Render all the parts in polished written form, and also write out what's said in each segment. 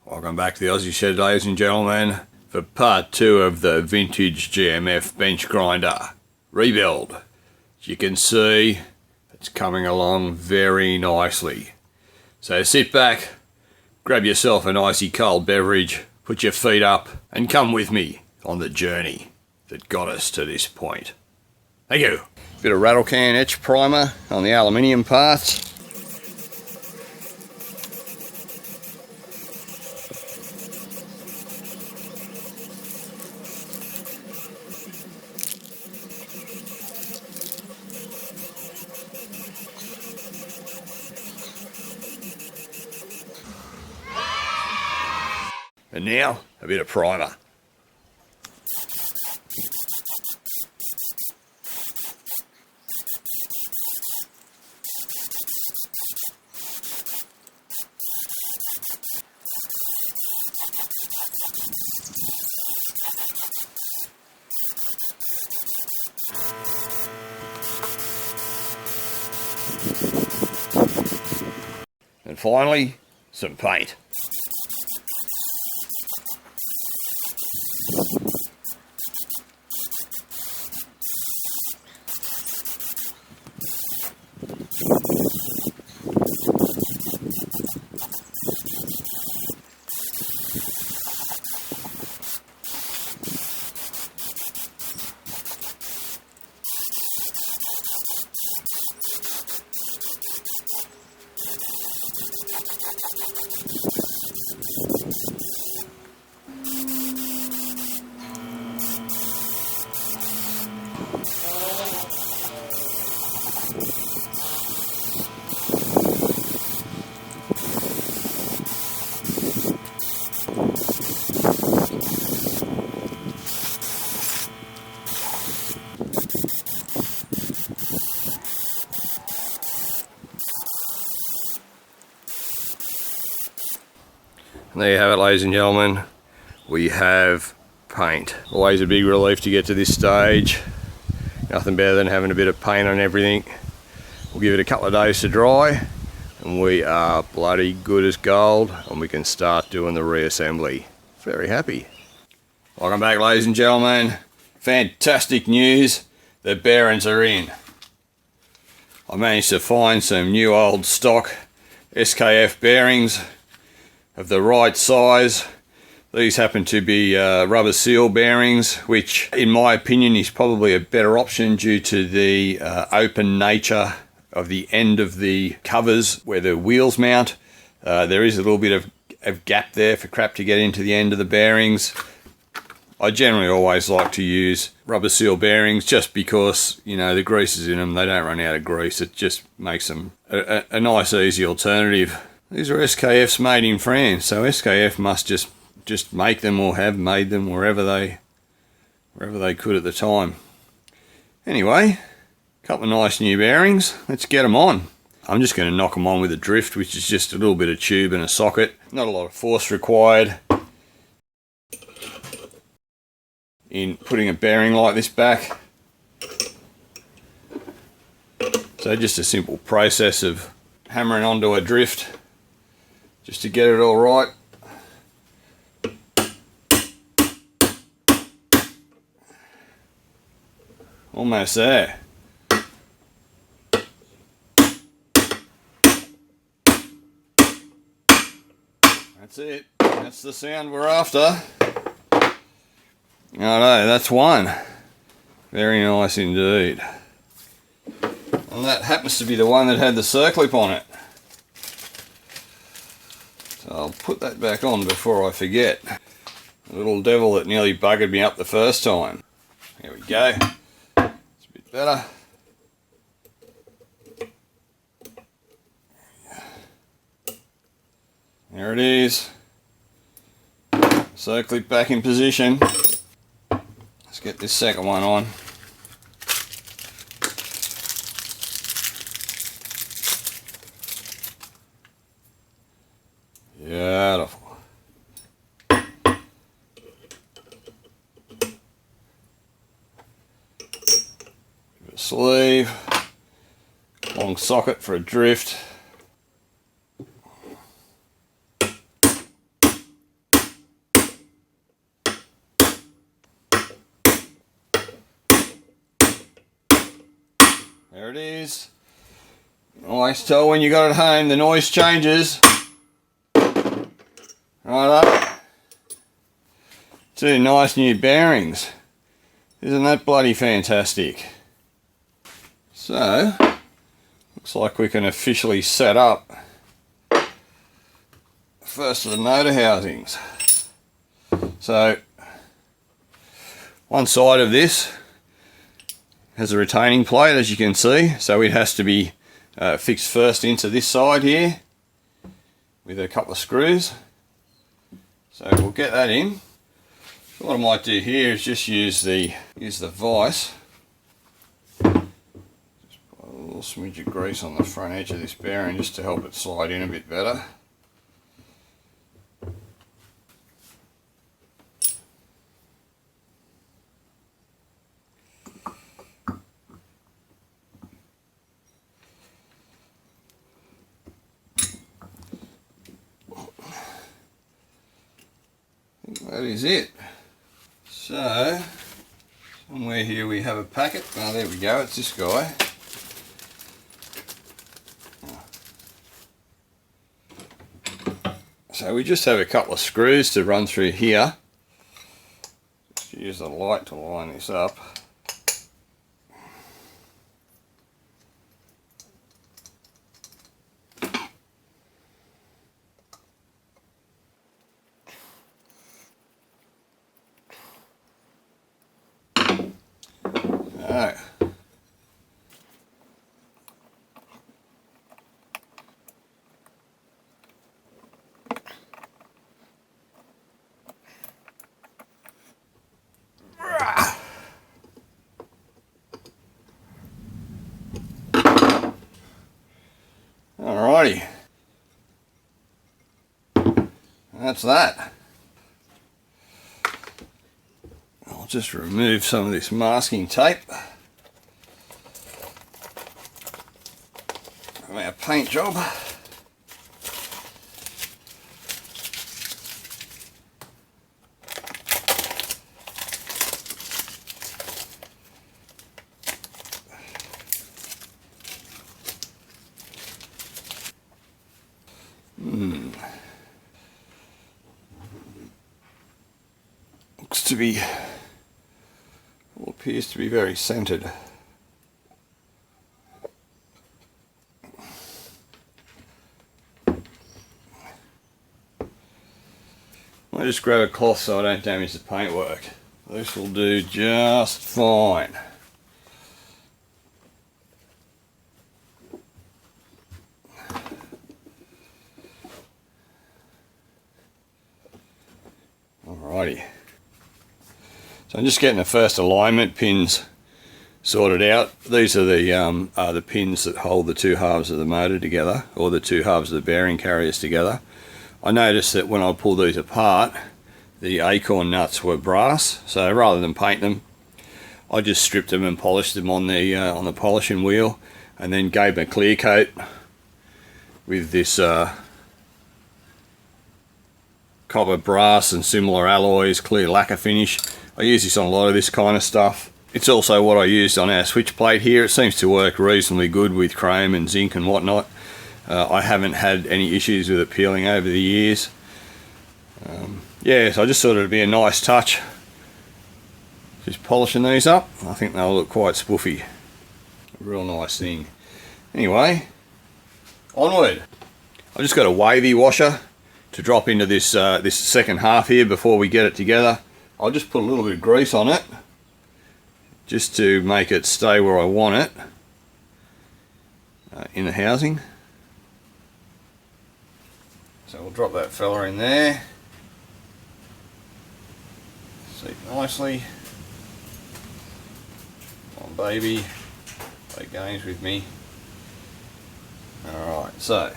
Welcome back to the Aussie Shed, ladies and gentlemen, for part 2 of the vintage GMF bench grinder rebuild. As you can see, it's coming along very nicely. So sit back, grab yourself an icy cold beverage, put your feet up, and come with me on the journey that got us to this point. Thank you. Bit of rattle can etch primer on the aluminium parts. And now, a bit of primer. And finally, some paint. And there you have it, ladies and gentlemen. We have paint. Always a big relief to get to this stage. Nothing better than having a bit of paint on everything. We'll give it a couple of days to dry and we are bloody good as gold, and we can start doing the reassembly. Very happy. Welcome back, ladies and gentlemen. Fantastic news. The bearings are in. I managed to find some new old stock SKF bearings of the right size. These happen to be rubber seal bearings, which in my opinion is probably a better option due to the open nature of the end of the covers where the wheels mount. There is a little bit of gap there for crap to get into the end of the bearings. I generally always like to use rubber seal bearings just because, you know, the grease is in them, they don't run out of grease. It just makes them a nice easy alternative. These are SKFs made in France, so SKF must just make them or have made them wherever they could at the time. Anyway, a couple of nice new bearings. Let's get them on. I'm just going to knock them on with a drift, which is just a little bit of tube and a socket. Not a lot of force required in putting a bearing like this back. So just a simple process of hammering onto a drift just to get it all right. Almost there. That's it. That's the sound we're after. Oh no, that's one. Very nice indeed. And that happens to be the one that had the circlip on it. So I'll put that back on before I forget. The little devil that nearly buggered me up the first time. There we go. It's a bit better. There it is. Circlip back in position. Let's get this second one on. Beautiful. Give it a sleeve. Long socket for a drift. There it is. Always tell when you got it home the noise changes. Right up. Two nice new bearings. Isn't that bloody fantastic? So, looks like we can officially set up first of the motor housings. So, one side of this has a retaining plate, as you can see, so it has to be fixed first into this side here with a couple of screws. So we'll get that in. So what I might do here is just use the vise. Just put a little smidge of grease on the front edge of this bearing just to help it slide in a bit better. That is it. So, somewhere here we have a packet. Oh, there we go, it's this guy. So we just have a couple of screws to run through here. Just use the light to line this up. Alrighty, that's that. I'll just remove some of this masking tape from our paint job. Looks to be, or appears to be very centered. I'll just grab a cloth so I don't damage the paintwork. This will do just fine. Alrighty. So I'm just getting the first alignment pins sorted out. These are the pins that hold the two halves of the motor together, or the two halves of the bearing carriers together. I noticed that when I pulled these apart, the acorn nuts were brass, so rather than paint them, I just stripped them and polished them on the polishing wheel, and then gave them a clear coat with this copper, brass and similar alloys, clear lacquer finish. I use this on a lot of this kind of stuff. It's also what I used on our switch plate here. It seems to work reasonably good with chrome and zinc and whatnot. I haven't had any issues with it peeling over the years. Yeah, so I just thought it'd be a nice touch. Just polishing these up. I think they'll look quite spoofy. A real nice thing. Anyway, onward. I just got a wavy washer to drop into this this second half here before we get it together. I'll just put a little bit of grease on it just to make it stay where I want it in the housing. So we'll drop that fella in there. Seat nicely. Come on, baby, play games with me. Alright, so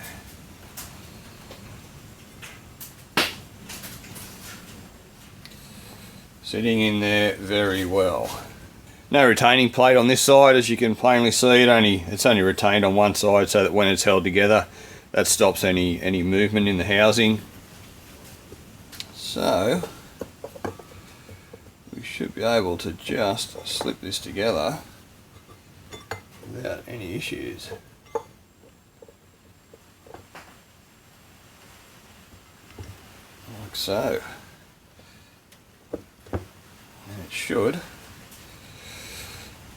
sitting in there very well. No retaining plate on this side, as you can plainly see. It's only retained on one side so that when it's held together, that stops any movement in the housing. So we should be able to just slip this together without any issues. Like so. And it should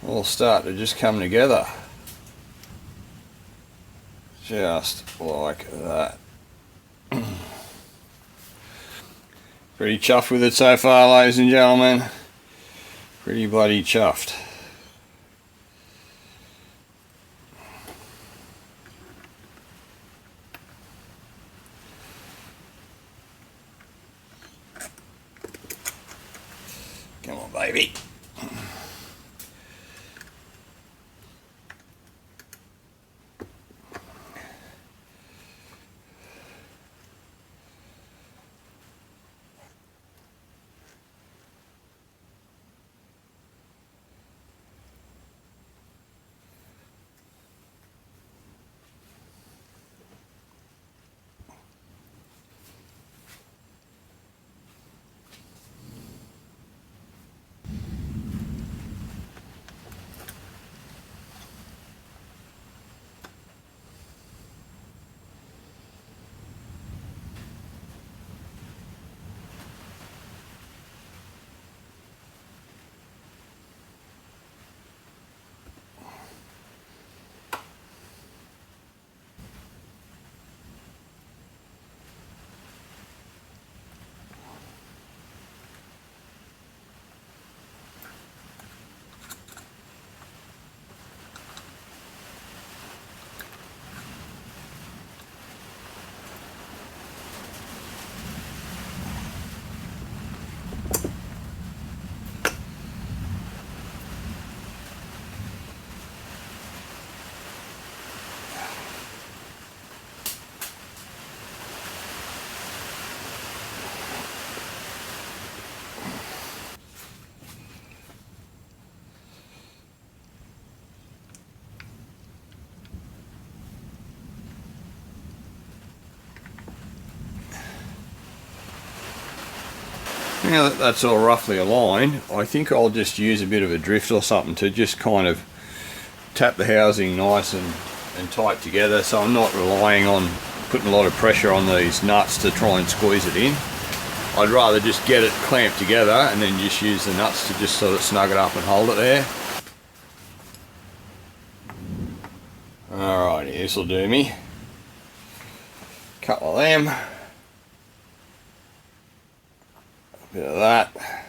all start to just come together. Just like that. Pretty chuffed with it so far, ladies and gentlemen. Pretty bloody chuffed. Come on, baby. Now that that's all roughly aligned, I think I'll just use a bit of a drift or something to just kind of tap the housing nice and tight together, so I'm not relying on putting a lot of pressure on these nuts to try and squeeze it in. I'd rather just get it clamped together and then just use the nuts to just sort of snug it up and hold it there. Alrighty, this will do me. Couple of them. Bit of that.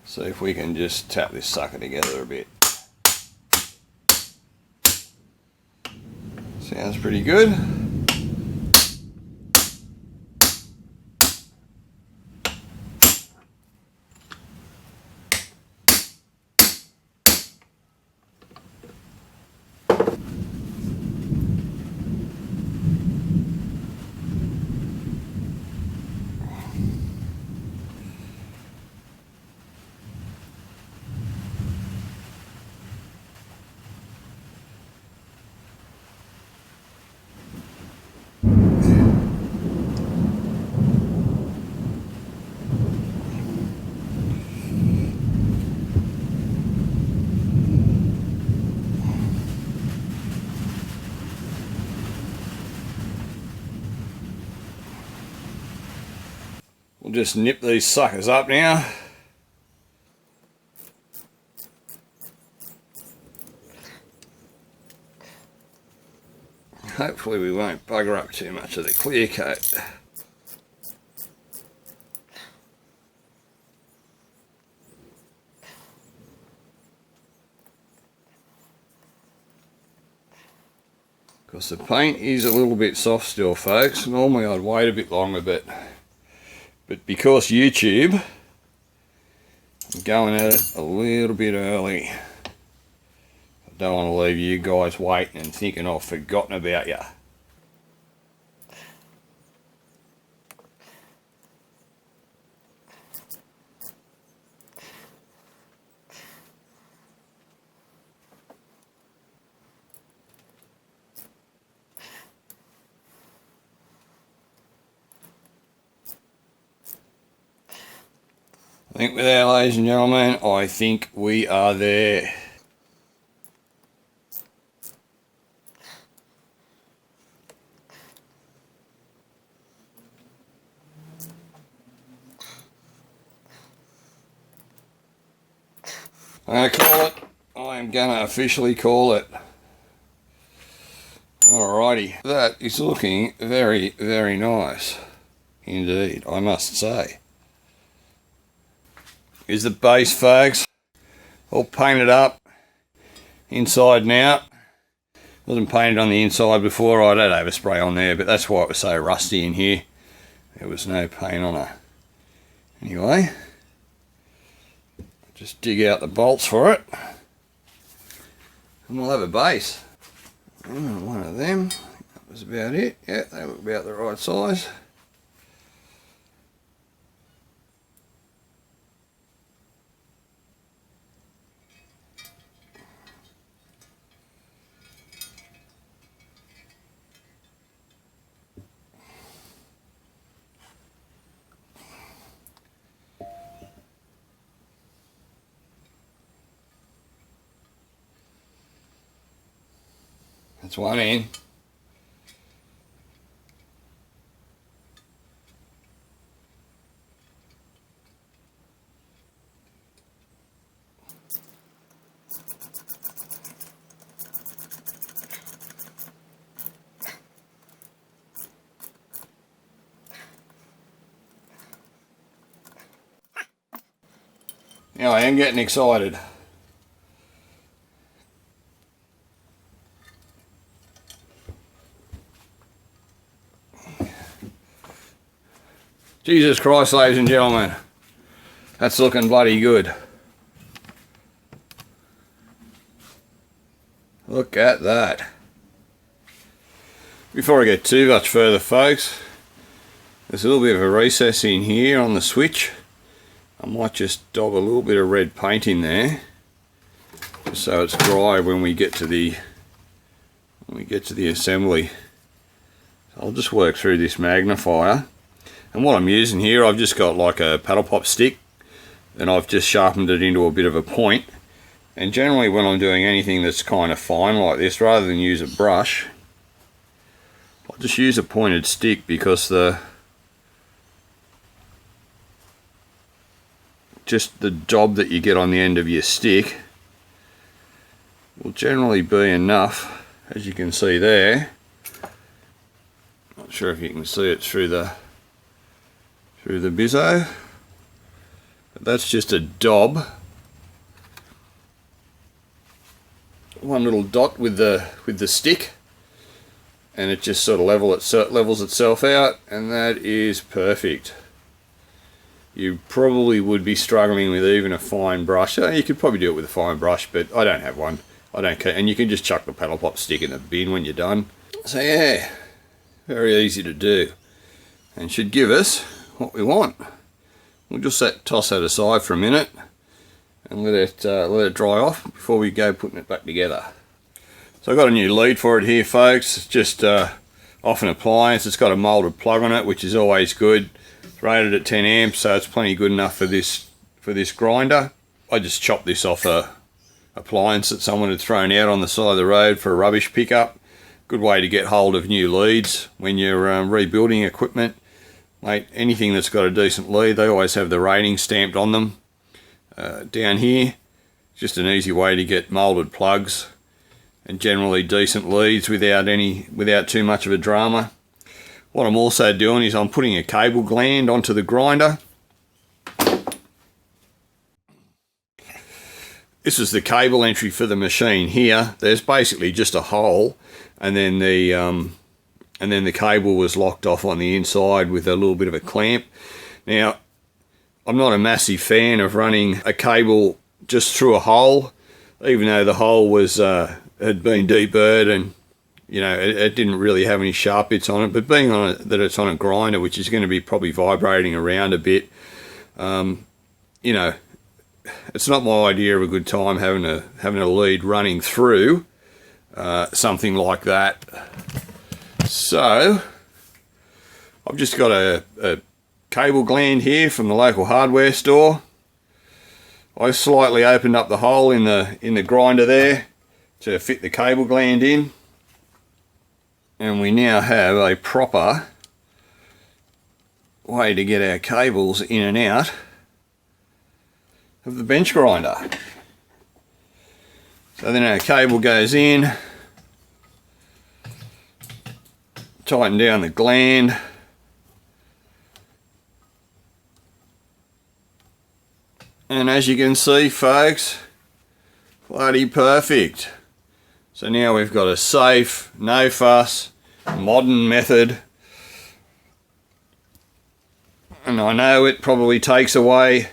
See if we can just tap this sucker together a bit. Sounds pretty good. We'll just nip these suckers up now. Hopefully we won't bugger up too much of the clear coat. Because the paint is a little bit soft still, folks. Normally I'd wait a bit longer, but because YouTube, I'm going at it a little bit early. I don't want to leave you guys waiting and thinking I've forgotten about you. I think with that, ladies and gentlemen, I think we are there. I'm going to call it. I'm going to officially call it. Alrighty, that is looking very, very nice indeed, I must say. Here's the base, folks. All painted up inside and out. Wasn't painted on the inside before. I don't overspray on there, but that's why it was so rusty in here. There was no paint on it. Anyway, just dig out the bolts for it, and we'll have a base. One of them. That was about it. Yeah, they look about the right size. That's one in. Now I am getting excited. Jesus Christ, ladies and gentlemen, that's looking bloody good. Look at that. Before I get too much further, folks, there's a little bit of a recess in here on the switch. I might just dab a little bit of red paint in there, just so it's dry when we get to the assembly. So I'll just work through this magnifier. And what I'm using here, I've just got like a paddle pop stick, and I've just sharpened it into a bit of a point. And generally when I'm doing anything that's kind of fine like this, rather than use a brush, I'll just use a pointed stick, because just the job that you get on the end of your stick will generally be enough, as you can see there. Not sure if you can see it through the bizzo, but that's just a dob, one little dot with the stick, and it just sort of levels itself out, and that is perfect. You probably would be struggling with even a fine brush. You could probably do it with a fine brush, but I don't have one. I don't care, and you can just chuck the paddle pop stick in the bin when you're done. So yeah, very easy to do, and should give us what we want. We'll just toss that aside for a minute and let it dry off before we go putting it back together. So I've got a new lead for it here, folks. It's just off an appliance. It's got a moulded plug on it, which is always good. It's rated at 10 amps, so it's plenty good enough for this grinder. I just chopped this off a appliance that someone had thrown out on the side of the road for a rubbish pickup. Good way to get hold of new leads when you're rebuilding equipment. Mate, anything that's got a decent lead, they always have the rating stamped on them. Down here, just an easy way to get moulded plugs and generally decent leads without too much of a drama. What I'm also doing is I'm putting a cable gland onto the grinder. This is the cable entry for the machine here. There's basically just a hole, and then the cable was locked off on the inside with a little bit of a clamp. Now, I'm not a massive fan of running a cable just through a hole, even though the hole was had been deburred and it didn't really have any sharp bits on it. But being on it, that it's on a grinder, which is going to be probably vibrating around a bit, it's not my idea of a good time having a lead running through something like that. So I've just got a cable gland here from the local hardware store. I slightly opened up the hole in the grinder there to fit the cable gland in, and we now have a proper way to get our cables in and out of the bench grinder. So then our cable goes in, tighten down the gland, and as you can see folks, bloody perfect. So now we've got a safe, no fuss, modern method. And I know it probably takes away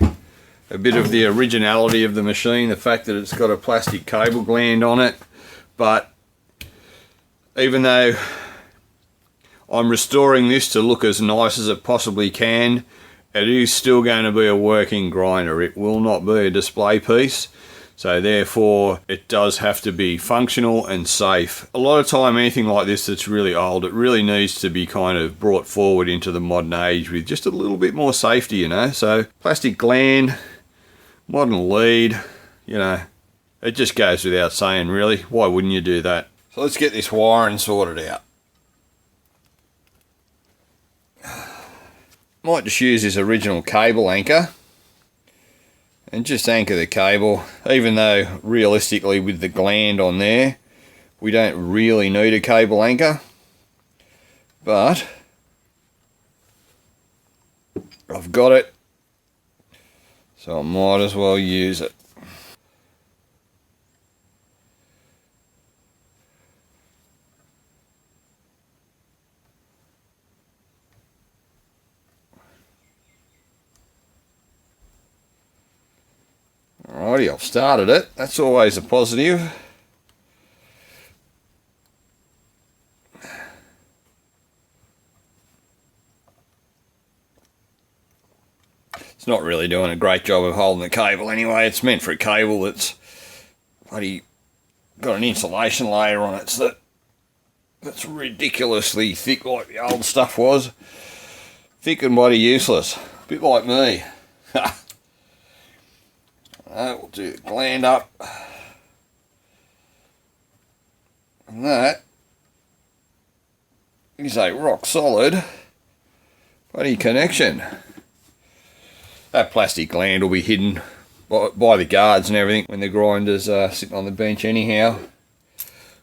a bit of the originality of the machine, the fact that it's got a plastic cable gland on it, but even though I'm restoring this to look as nice as it possibly can, it is still going to be a working grinder. It will not be a display piece, so therefore it does have to be functional and safe. A lot of time anything like this that's really old, it really needs to be kind of brought forward into the modern age with just a little bit more safety, you know. So plastic gland, modern lead, you know, it just goes without saying really. Why wouldn't you do that? So let's get this wiring sorted out. Might just use this original cable anchor and just anchor the cable, even though realistically with the gland on there we don't really need a cable anchor, but I've got it, so I might as well use it. Alrighty, I've started it. That's always a positive. It's not really doing a great job of holding the cable anyway. It's meant for a cable that's bloody got an insulation layer on it that's ridiculously thick, like the old stuff was. Thick and bloody useless. A bit like me. We'll do the gland up. And that is a rock solid bloody connection. That plastic gland will be hidden by the guards and everything when the grinder's sitting on the bench anyhow.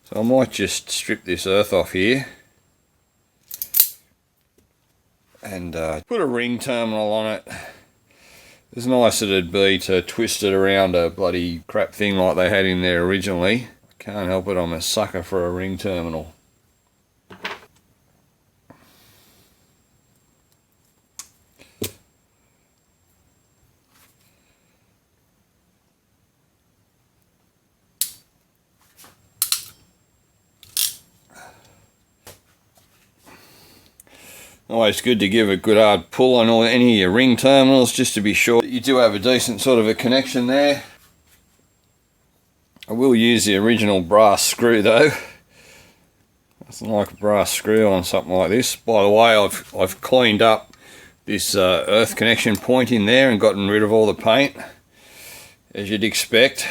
So I might just strip this earth off here and put a ring terminal on it. As nice as it'd be to twist it around a bloody crap thing like they had in there originally, I can't help it, I'm a sucker for a ring terminal. Always good to give a good hard pull on any of your ring terminals just to be sure that you do have a decent sort of a connection there. I will use the original brass screw though. Nothing like a brass screw on something like this. By the way, I've cleaned up this earth connection point in there and gotten rid of all the paint, as you'd expect.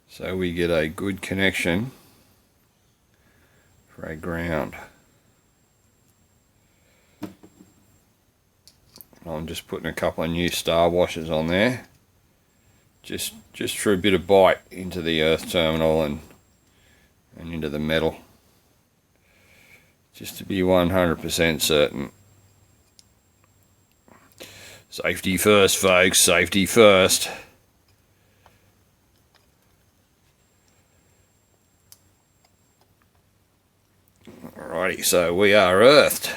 So we get a good connection for a ground. I'm just putting a couple of new star washers on there, just for a bit of bite into the earth terminal and into the metal, just to be 100% certain. Safety first, folks, safety first. Alrighty, so we are earthed.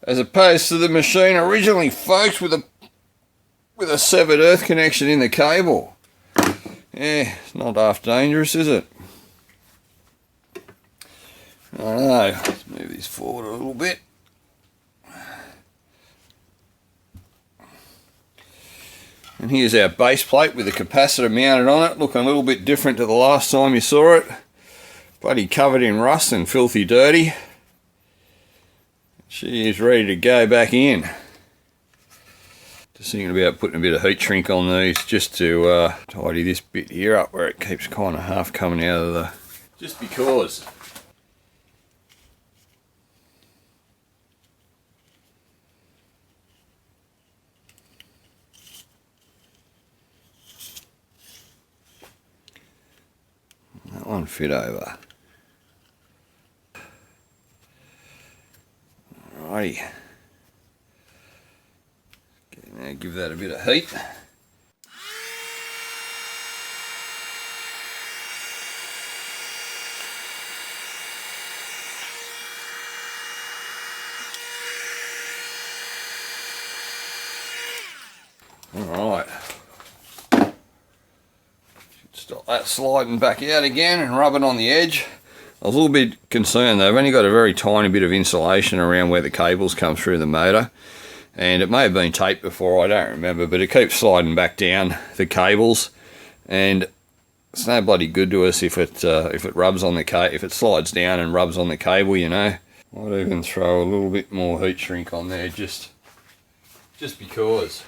As opposed to the machine originally, folks, with a severed earth connection in the cable. Yeah, it's not half dangerous, is it? I know. Let's move this forward a little bit. And here's our base plate with the capacitor mounted on it, looking a little bit different to the last time you saw it. Bloody covered in rust and filthy dirty. She is ready to go back in. Just thinking about putting a bit of heat shrink on these just to tidy this bit here up where it keeps kind of half coming out of the... Just because. and fit over. Alrighty. Okay, now give that a bit of heat. Alright. Stop that sliding back out again and rubbing on the edge. I was a little bit concerned though. I've only got a very tiny bit of insulation around where the cables come through the motor, and it may have been taped before, I don't remember, but it keeps sliding back down the cables, and it's no bloody good to us if it rubs on the if it slides down and rubs on the cable, you know. Might even throw a little bit more heat shrink on there just because.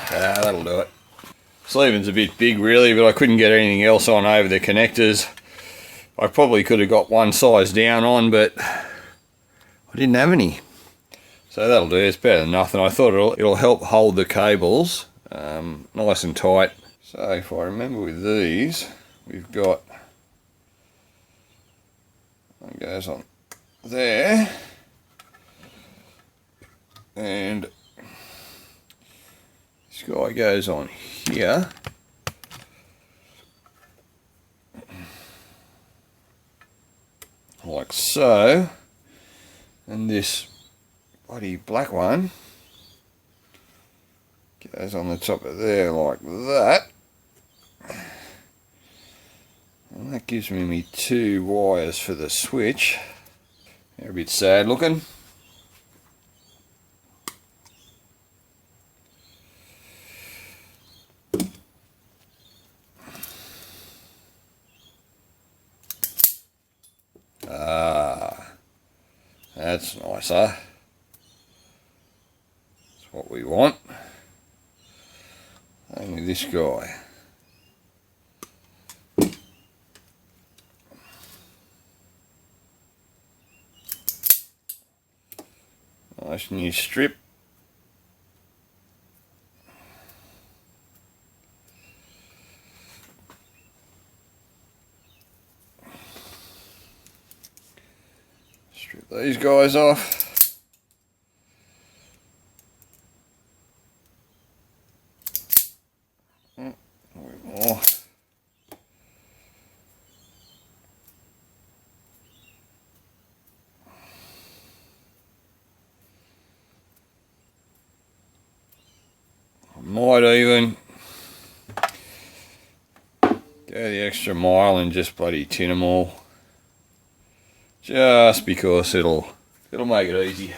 That'll do it. Sleeving's a bit big really, but I couldn't get anything else on over the connectors. I probably could have got one size down on, but I didn't have any. So that'll do, it's better than nothing. I thought it'll help hold the cables nice and tight. So if I remember with these, we've got, one goes on there, and this guy goes on here. Like so. And this bloody black one goes on the top of there like that. And that gives me two wires for the switch. They're a bit sad looking. That's nicer. That's what we want. Only this guy. Nice new strip. Strip these guys off. More. I might even go the extra mile and just bloody tin them all. Just because it'll make it easy.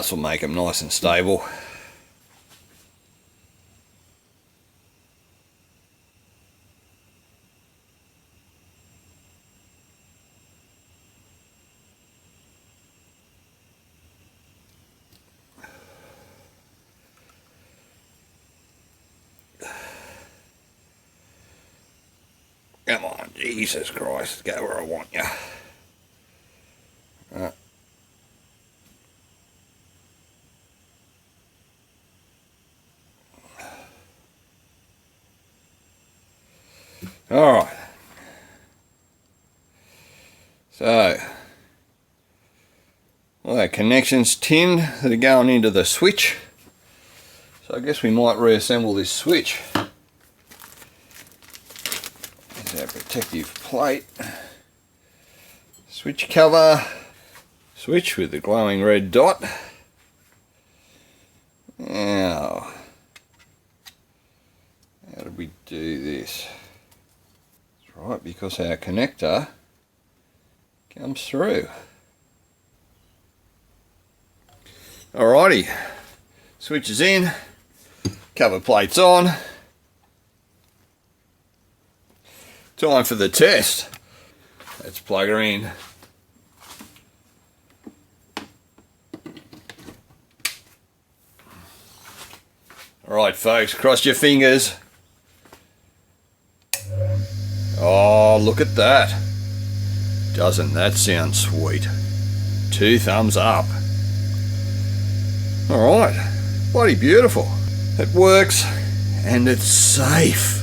This will make them nice and stable. Come on, Jesus Christ, go where I want you. Alright, so all our connections tinned that are going into the switch, so I guess we might reassemble this switch. protective plate, switch cover, switch with the glowing red dot. Now, how did we do this? That's right, because our connector comes through. Alrighty, switch is in, cover plate's on. Time for the test. Let's plug her in. Alright folks, cross your fingers. Oh, look at that. Doesn't that sound sweet? 2 thumbs up. Alright, bloody beautiful. It works and it's safe.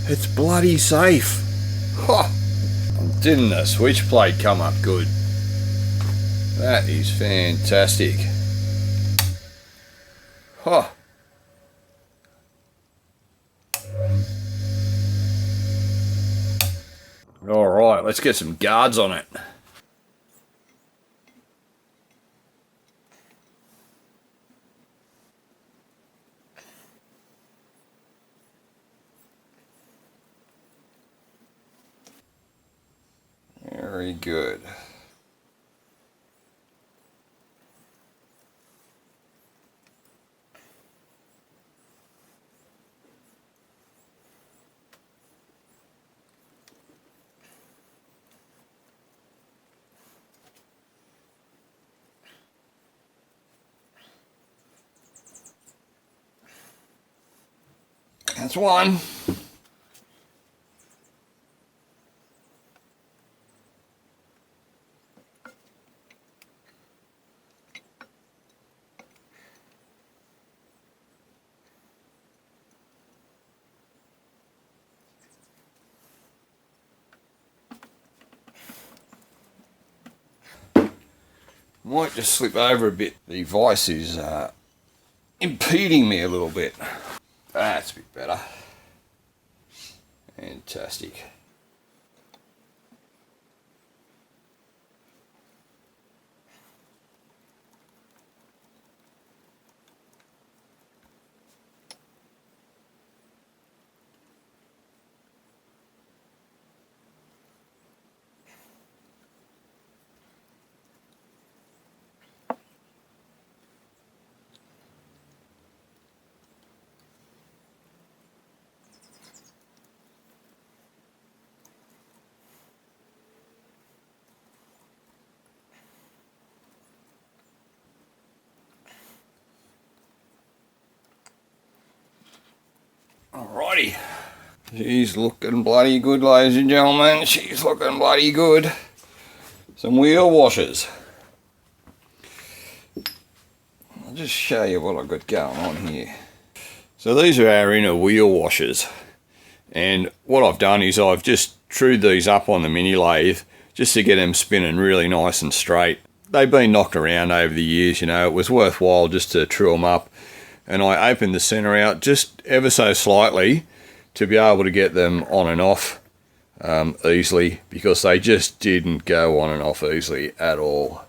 It's bloody safe. Huh. Didn't the switch plate come up good? That is fantastic. Huh. Alright, let's get some guards on it. Very good. That's one. Might just slip over a bit. The vice is impeding me a little bit. That's a bit better. Fantastic. Alrighty. She's looking bloody good, ladies and gentlemen. She's looking bloody good. Some wheel washers. I'll just show you what I've got going on here. So these are our inner wheel washers. And what I've done is I've just trued these up on the mini lathe just to get them spinning really nice and straight. They've been knocked around over the years, you know. It was worthwhile just to true them up. And I opened the center out just ever so slightly to be able to get them on and off easily, because they just didn't go on and off easily at all.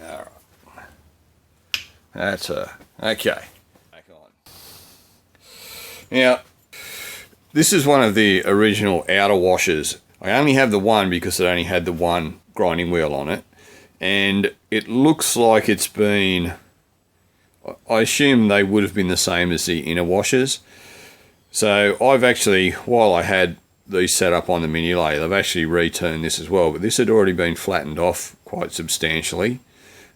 All right. That's okay. Back on. Now, this is one of the original outer washers. I only have the one because it only had the one grinding wheel on it. And it looks like it's been, I assume they would have been the same as the inner washers. So I've actually, while I had these set up on the mini lathe, I've actually returned this as well. But this had already been flattened off quite substantially,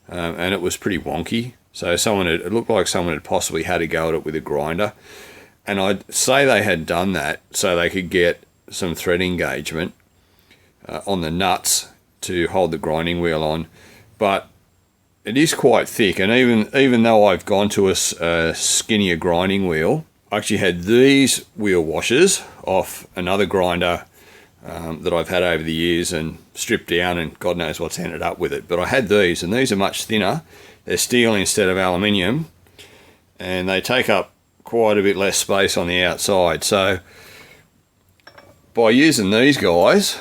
and it was pretty wonky. So it looked like someone had possibly had to go at it with a grinder. And I'd say they had done that so they could get some thread engagement on the nuts to hold the grinding wheel on, but it is quite thick. And even though I've gone to a skinnier grinding wheel, I actually had these wheel washers off another grinder that I've had over the years and stripped down, and God knows what's ended up with it. But I had these, and these are much thinner. They're steel instead of aluminium, and they take up quite a bit less space on the outside. So by using these guys,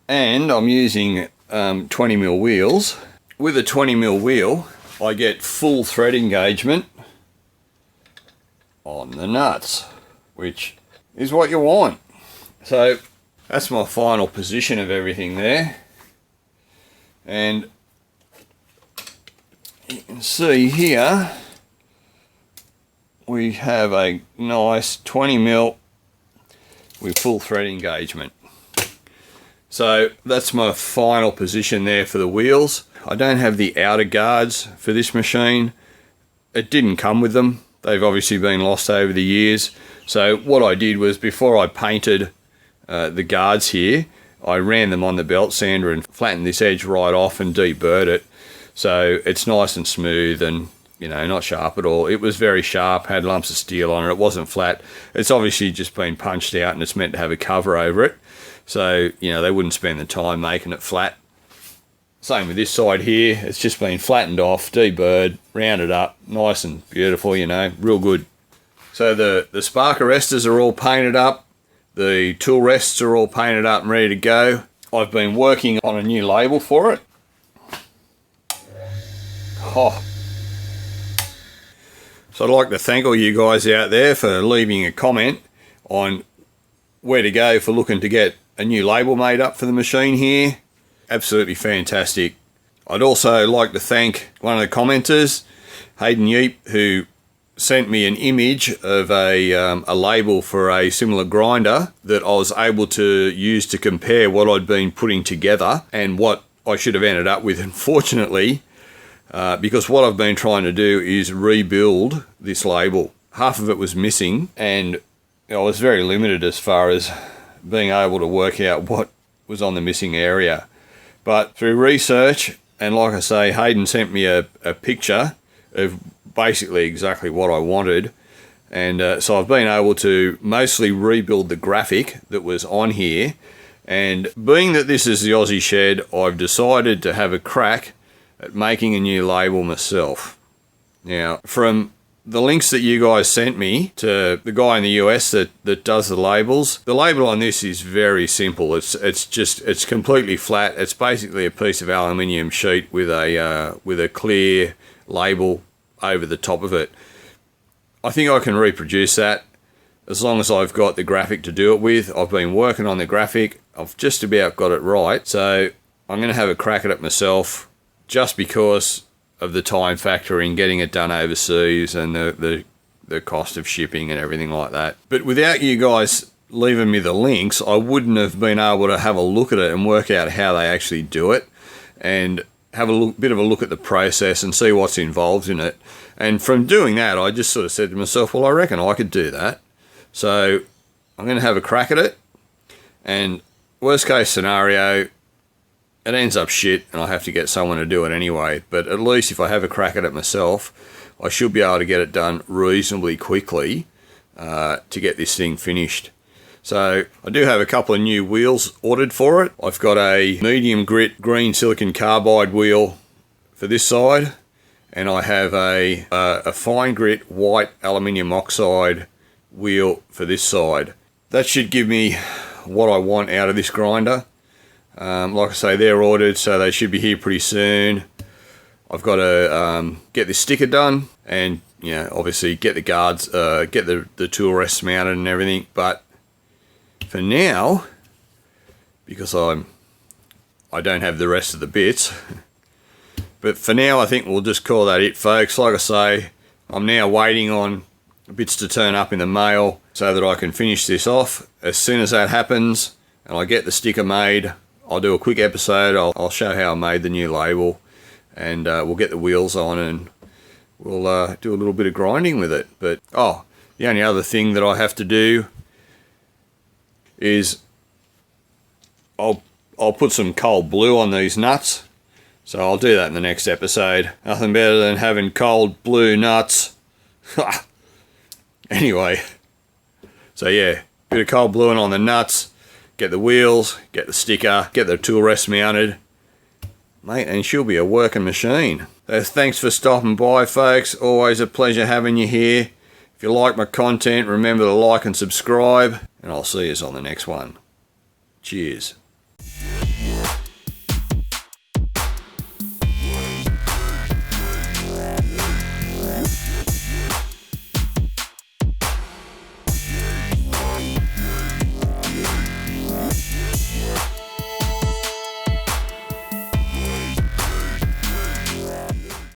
and I'm using 20mm wheels, with a 20mm wheel I get full thread engagement on the nuts, which is what you want. So that's my final position of everything there, and you can see here we have a nice 20mm with full thread engagement. So that's my final position there for the wheels. I don't have the outer guards for this machine. It didn't come with them. They've obviously been lost over the years. So what I did was, before I painted the guards here, I ran them on the belt sander and flattened this edge right off and deburred it. So it's nice and smooth and, you know, not sharp at all. It was very sharp, had lumps of steel on it. It wasn't flat. It's obviously just been punched out and it's meant to have a cover over it. So, you know, they wouldn't spend the time making it flat. Same with this side here. It's just been flattened off, deburred, rounded up, nice and beautiful, you know, real good. So the spark arresters are all painted up. The tool rests are all painted up and ready to go. I've been working on a new label for it. Oh. So I'd like to thank all you guys out there for leaving a comment on where to go for looking to get a new label made up for the machine here. Absolutely fantastic. I'd also like to thank one of the commenters, Hayden Yeep, who sent me an image of a label for a similar grinder that I was able to use to compare what I'd been putting together and what I should have ended up with. Unfortunately, because what I've been trying to do is rebuild this label. Half of it was missing, and I was very limited as far as being able to work out what was on the missing area. But through research, and like I say, Hayden sent me a picture of basically exactly what I wanted, and so I've been able to mostly rebuild the graphic that was on here. And being that this is the Aussie shed, I've decided to have a crack at making a new label myself. Now, from the links that you guys sent me to the guy in the US that does the labels, the label on this is very simple. It's completely flat. It's basically a piece of aluminium sheet with a clear label over the top of it. I think I can reproduce that as long as I've got the graphic to do it with. I've been working on the graphic. I've just about got it right. So I'm going to have a crack at it myself, just because of the time factor in getting it done overseas and the cost of shipping and everything like that. But without you guys leaving me the links, I wouldn't have been able to have a look at it and work out how they actually do it and have a bit of a look at the process and see what's involved in it. And from doing that, I just sort of said to myself, well, I reckon I could do that. So I'm going to have a crack at it, and worst case scenario, it ends up shit and I have to get someone to do it anyway. But at least if I have a crack at it myself, I should be able to get it done reasonably quickly to get this thing finished. So I do have a couple of new wheels ordered for it. I've got a medium grit green silicon carbide wheel for this side, and I have a fine grit white aluminium oxide wheel for this side. That should give me what I want out of this grinder. Like I say, they're ordered, so they should be here pretty soon. I've got to get this sticker done, and you know, obviously get the guards, get the tool rests mounted and everything. But for now, because I don't have the rest of the bits, but for now I think we'll just call that it, folks. Like I say, I'm now waiting on bits to turn up in the mail so that I can finish this off. As soon as that happens and I get the sticker made, I'll do a quick episode. I'll show how I made the new label, and we'll get the wheels on and we'll do a little bit of grinding with it. But the only other thing that I have to do is I'll put some cold blue on these nuts. So I'll do that in the next episode. Nothing better than having cold blue nuts. Anyway, so yeah, bit of cold bluing on the nuts. Get the wheels, get the sticker, get the tool rest mounted, mate, and she'll be a working machine. So thanks for stopping by, folks. Always a pleasure having you here. If you like my content, remember to like and subscribe, and I'll see you on the next one. Cheers.